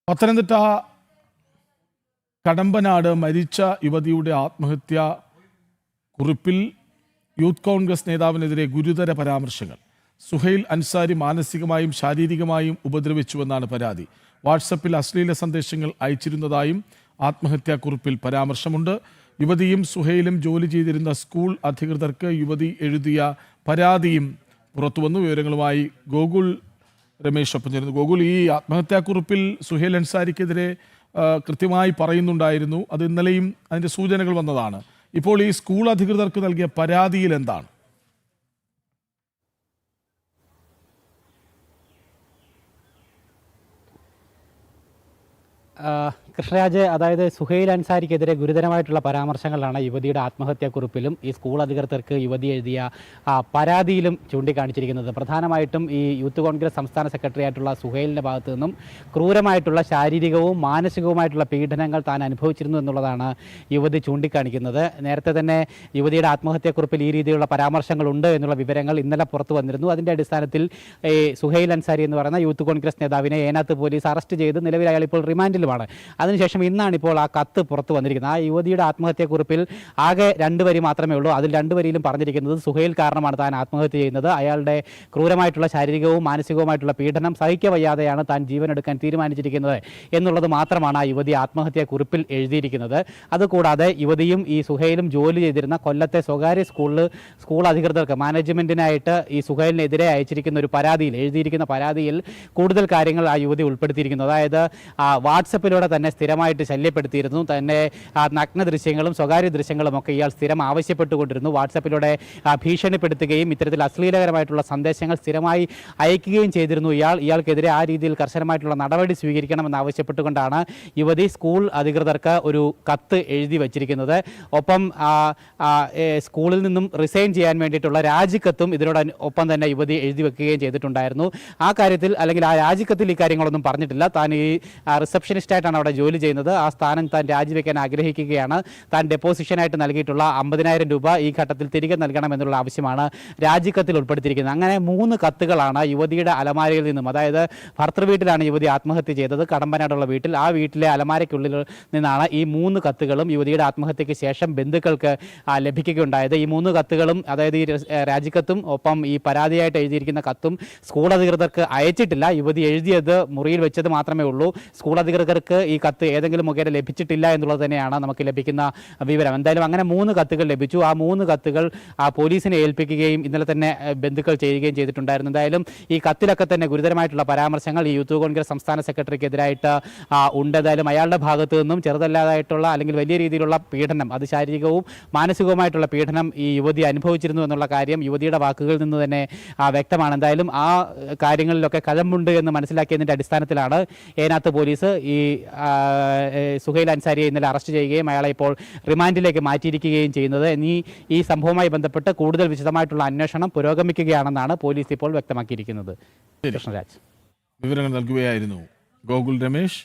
പത്തനംതിട്ട കടമ്പനാട് മരിച്ച യുവതിയുടെ ആത്മഹത്യാ കുറിപ്പിൽ യൂത്ത് കോൺഗ്രസ് നേതാവിനെതിരെ ഗുരുതര പരാമർശങ്ങൾ. സുഹൈൽ അൻസാരി മാനസികമായും ശാരീരികമായും ഉപദ്രവിച്ചുവെന്നാണ് പരാതി. വാട്സപ്പിൽ അശ്ലീല സന്ദേശങ്ങൾ അയച്ചിരുന്നതായും ആത്മഹത്യാക്കുറിപ്പിൽ പരാമർശമുണ്ട്. യുവതിയും സുഹൈലും ജോലി ചെയ്തിരുന്ന സ്കൂൾ അധികൃതർക്ക് യുവതി എഴുതിയ പരാതിയും പുറത്തുവന്നു. വിവരങ്ങളുമായി ഗോകുൽ രമേശ് ഒപ്പം ചേരുന്നു. ഗോകുൽ, ഈ ആത്മഹത്യാക്കുറിപ്പിൽ സുഹൈൽ അൻസാരിക്കെതിരെ കൃത്യമായി പറയുന്നുണ്ടായിരുന്നു. അത് ഇന്നലെയും അതിൻ്റെ സൂചനകൾ വന്നതാണ്. ഇപ്പോൾ ഈ സ്കൂൾ അധികൃതർക്ക് നൽകിയ പരാതിയിൽ എന്താണ്? കൃഷ്ണരാജ്, അതായത് സുഹൈൽ അൻസാരിക്കെതിരെ ഗുരുതരമായിട്ടുള്ള പരാമർശങ്ങളാണ് യുവതിയുടെ ആത്മഹത്യാക്കുറിപ്പിലും ഈ സ്കൂൾ അധികൃതർക്ക് യുവതി എഴുതിയ പരാതിയിലും ചൂണ്ടിക്കാണിച്ചിരിക്കുന്നത്. പ്രധാനമായിട്ടും ഈ യൂത്ത് കോൺഗ്രസ് സംസ്ഥാന സെക്രട്ടറി ആയിട്ടുള്ള സുഹൈലിൻ്റെ ഭാഗത്തു നിന്നും ക്രൂരമായിട്ടുള്ള ശാരീരികവും മാനസികവുമായിട്ടുള്ള പീഡനങ്ങൾ താൻ അനുഭവിച്ചിരുന്നു എന്നുള്ളതാണ് യുവതി ചൂണ്ടിക്കാണിക്കുന്നത്. നേരത്തെ തന്നെ യുവതിയുടെ ആത്മഹത്യാക്കുറിപ്പിൽ ഈ രീതിയിലുള്ള പരാമർശങ്ങളുണ്ട് എന്നുള്ള വിവരങ്ങൾ ഇന്നലെ പുറത്തു വന്നിരുന്നു. അതിൻ്റെ അടിസ്ഥാനത്തിൽ സുഹൈൽ അൻസാരി എന്ന് പറയുന്ന യൂത്ത് കോൺഗ്രസ് നേതാവിനെ ഏനാത്ത് പോലീസ് അറസ്റ്റ് ചെയ്ത് നിലവിൽ അയാൾ ഇപ്പോൾ റിമാൻഡിൽ. അതിനുശേഷം ഇന്നാണ് ഇപ്പോൾ ആ കത്ത് പുറത്തു വന്നിരിക്കുന്നത്. ആ യുവതിയുടെ ആത്മഹത്യാക്കുറിപ്പിൽ ആകെ 2 വരി മാത്രമേ ഉള്ളൂ. അതിൽ 2 വരിയിലും പറഞ്ഞിരിക്കുന്നത് സുഹൈൽ കാരണമാണ് താൻ ആത്മഹത്യ ചെയ്യുന്നത്. അയാളുടെ ക്രൂരമായിട്ടുള്ള ശാരീരികവും മാനസികവുമായിട്ടുള്ള പീഡനം സഹിക്കവയ്യാതെയാണ് താൻ ജീവനെടുക്കാൻ തീരുമാനിച്ചിരിക്കുന്നത് എന്നുള്ളത് മാത്രമാണ് ആ യുവതി ആത്മഹത്യാക്കുറിപ്പിൽ എഴുതിയിരിക്കുന്നത്. അതുകൂടാതെ യുവതിയും ഈ സുഹൈലും ജോലി ചെയ്തിരുന്ന കൊല്ലത്തെ സ്വകാര്യ സ്കൂൾ അധികൃതർക്ക് മാനേജ്മെന്റിനായിട്ട് ഈ സുഹൈലിനെതിരെ അയച്ചിരിക്കുന്ന ഒരു പരാതിയിൽ എഴുതിയിരിക്കുന്ന പരാതിയിൽ കൂടുതൽ കാര്യങ്ങൾ ആ യുവതി ഉൾപ്പെടുത്തിയിരിക്കുന്നു. അതായത് വാട്സപ്പിലൂടെ തന്നെ സ്ഥിരമായിട്ട് ശല്യപ്പെടുത്തിയിരുന്നു. തന്നെ നഗ്ന ദൃശ്യങ്ങളും സ്വകാര്യ ദൃശ്യങ്ങളും ഒക്കെ ഇയാൾ സ്ഥിരം ആവശ്യപ്പെട്ടുകൊണ്ടിരുന്നു. വാട്സപ്പിലൂടെ ഭീഷണിപ്പെടുത്തുകയും ഇത്തരത്തിൽ അശ്ലീലകരമായിട്ടുള്ള സന്ദേശങ്ങൾ സ്ഥിരമായി അയക്കുകയും ചെയ്തിരുന്നു. ഇയാൾക്കെതിരെ ആ രീതിയിൽ കർശനമായിട്ടുള്ള നടപടി സ്വീകരിക്കണമെന്ന് ആവശ്യപ്പെട്ടുകൊണ്ടാണ് യുവതി സ്കൂൾ അധികൃതർക്ക് ഒരു കത്ത് എഴുതി വച്ചിരിക്കുന്നത്. ഒപ്പം സ്കൂളിൽ നിന്നും റിസൈൻ ചെയ്യാൻ വേണ്ടിയിട്ടുള്ള രാജിക്കത്തും ഇതിനോടൊപ്പം തന്നെ യുവതി എഴുതി വെക്കുകയും ചെയ്തിട്ടുണ്ടായിരുന്നു. ആ കാര്യത്തിൽ, അല്ലെങ്കിൽ ആ രാജിക്കത്തിൽ ഈ കാര്യങ്ങളൊന്നും പറഞ്ഞിട്ടില്ല. താൻ ഈ റിസപ്ഷനിസ്റ്റായിട്ടാണ് അവിടെ ജോലി ചെയ്യുന്നത്. ആ സ്ഥാനം താൻ രാജിവെക്കാൻ ആഗ്രഹിക്കുകയാണ്. താൻ ഡെപ്പോസിഷനായിട്ട് നൽകിയിട്ടുള്ള 50,000 രൂപ ഈ ഘട്ടത്തിൽ തിരികെ നൽകണമെന്നുള്ള ആവശ്യമാണ് രാജിക്കത്തിൽ ഉൾപ്പെടുത്തിയിരിക്കുന്നത്. അങ്ങനെ 3 കത്തുകളാണ് യുവതിയുടെ അലമാരയിൽ നിന്നും, അതായത് ഭർത്തൃ വീട്ടിലാണ് യുവതി ആത്മഹത്യ ചെയ്തത്, കടമ്പനാടുള്ള വീട്ടിൽ. ആ വീട്ടിലെ അലമാരയ്ക്കുള്ളിൽ നിന്നാണ് ഈ 3 കത്തുകളും യുവതിയുടെ ആത്മഹത്യയ്ക്ക് ശേഷം ബന്ധുക്കൾക്ക് ലഭിക്കുകയുണ്ടായത്. ഈ 3 കത്തുകളും, അതായത് ഈ രാജിക്കത്തും ഒപ്പം ഈ പരാതിയായിട്ട് എഴുതിയിരിക്കുന്ന കത്തും സ്കൂൾ അധികൃതർക്ക് അയച്ചിട്ടില്ല. യുവതി എഴുതിയത് മുറിയിൽ വെച്ചത് മാത്രമേ ഉള്ളൂ. സ്കൂൾ അധികൃതർക്ക് ഈ കത്ത് ഏതെങ്കിലും മുഖേന ലഭിച്ചിട്ടില്ല എന്നുള്ളത് തന്നെയാണ് നമുക്ക് ലഭിക്കുന്ന വിവരം. എന്തായാലും അങ്ങനെ 3 കത്തുകൾ ലഭിച്ചു. ആ 3 കത്തുകൾ പോലീസിനെ ഏൽപ്പിക്കുകയും ഇന്നലെ തന്നെ ബന്ധുക്കൾ ചെയ്യുകയും ചെയ്തിട്ടുണ്ടായിരുന്നു. എന്തായാലും ഈ കത്തിലൊക്കെ തന്നെ ഗുരുതരമായിട്ടുള്ള പരാമർശങ്ങൾ ഈ യൂത്ത് കോൺഗ്രസ് സംസ്ഥാന സെക്രട്ടറിക്കെതിരായിട്ട് ഉണ്ട്. എന്തായാലും അയാളുടെ ഭാഗത്തു നിന്നും ചെറുതല്ലാതായിട്ടുള്ള അല്ലെങ്കിൽ വലിയ രീതിയിലുള്ള പീഡനം, അത് ശാരീരികവും മാനസികവുമായിട്ടുള്ള പീഡനം ഈ യുവതി അനുഭവിച്ചിരുന്നു എന്നുള്ള കാര്യം യുവതിയുടെ വാക്കുകളിൽ നിന്ന് തന്നെ വ്യക്തമാണ്. എന്തായാലും ആ കാര്യങ്ങളിലൊക്കെ കഴമ്പുണ്ട് എന്ന് മനസ്സിലാക്കിയതിൻ്റെ അടിസ്ഥാനത്തിലാണ് ഏനാത്ത് പോലീസ് ഈ സുഹൈൽ അൻസാരിയെ ഇന്നലെ അറസ്റ്റ് ചെയ്യുകയും അയാളെ ഇപ്പോൾ റിമാൻഡിലേക്ക് മാറ്റിയിരിക്കുകയും ചെയ്യുന്നത്. ഈ സംഭവവുമായി ബന്ധപ്പെട്ട് കൂടുതൽ വിശദമായിട്ടുള്ള അന്വേഷണം പുരോഗമിക്കുകയാണെന്നാണ് പോലീസ് ഇപ്പോൾ വ്യക്തമാക്കിയിരിക്കുന്നത്. കൃഷ്ണരാജ്, വിവരങ്ങൾ നൽകുകയായിരുന്നു ഗോകുൽ രമേശ്.